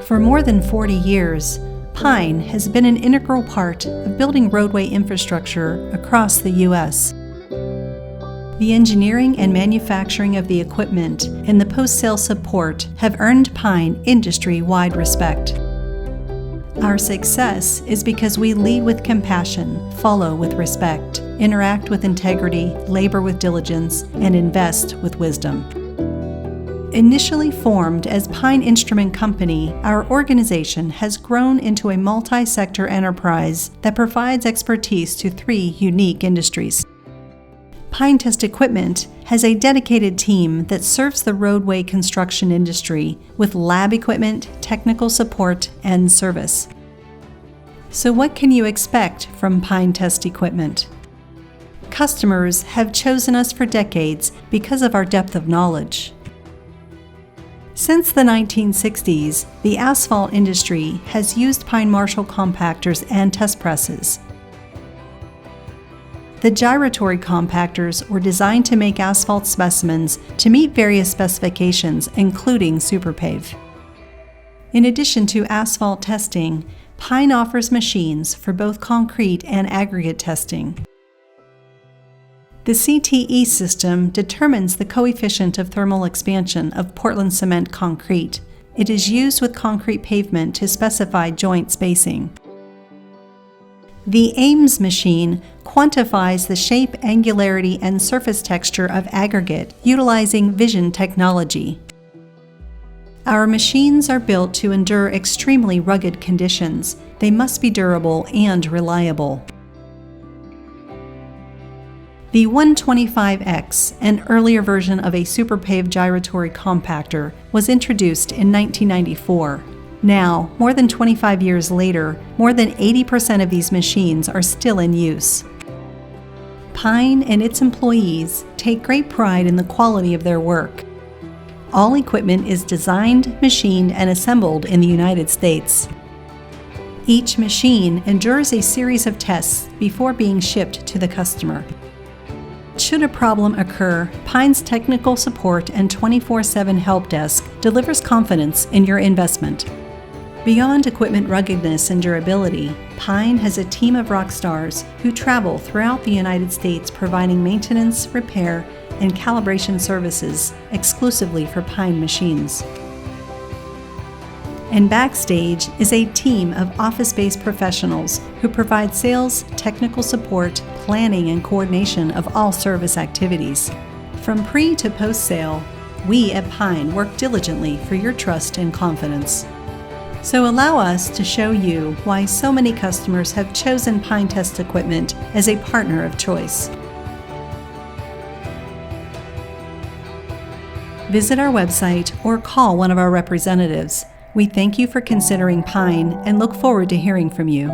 For more than 40 years, pine has been an integral part of building roadway infrastructure across the U.S. The engineering and manufacturing of the equipment and the post-sale support have earned pine industry-wide respect. Our success is because we lead with compassion, follow with respect, interact with integrity, labor with diligence, and invest with wisdom. Initially formed as Pine Instrument Company, our organization has grown into a multi-sector enterprise that provides expertise to 3 unique industries. Pine Test Equipment has a dedicated team that serves the roadway construction industry with lab equipment, technical support, and service. So what can you expect from Pine Test Equipment? Customers have chosen us for decades because of our depth of knowledge. Since the 1960s, the asphalt industry has used Pine Marshall compactors and test presses. The gyratory compactors were designed to make asphalt specimens to meet various specifications, including superpave. In addition to asphalt testing, Pine offers machines for both concrete and aggregate testing. The CTE system determines the coefficient of thermal expansion of Portland cement concrete. It is used with concrete pavement to specify joint spacing. The AIMS machine quantifies the shape, angularity, and surface texture of aggregate utilizing vision technology. Our machines are built to endure extremely rugged conditions. They must be durable and reliable. The 125X, an earlier version of a superpave gyratory compactor, was introduced in 1994. Now, more than 25 years later, more than 80% of these machines are still in use. Pine and its employees take great pride in the quality of their work. All equipment is designed, machined, and assembled in the United States. Each machine endures a series of tests before being shipped to the customer. Should a problem occur, Pine's technical support and 24/7 help desk delivers confidence in your investment. Beyond equipment ruggedness and durability, Pine has a team of rock stars who travel throughout the United States providing maintenance, repair, and calibration services exclusively for Pine machines. And backstage is a team of office-based professionals who provide sales, technical support, planning, and coordination of all service activities. From pre to post-sale, we at Pine work diligently for your trust and confidence. So allow us to show you why so many customers have chosen Pine Test Equipment as a partner of choice. Visit our website or call one of our representatives. We thank you for considering Pine and look forward to hearing from you.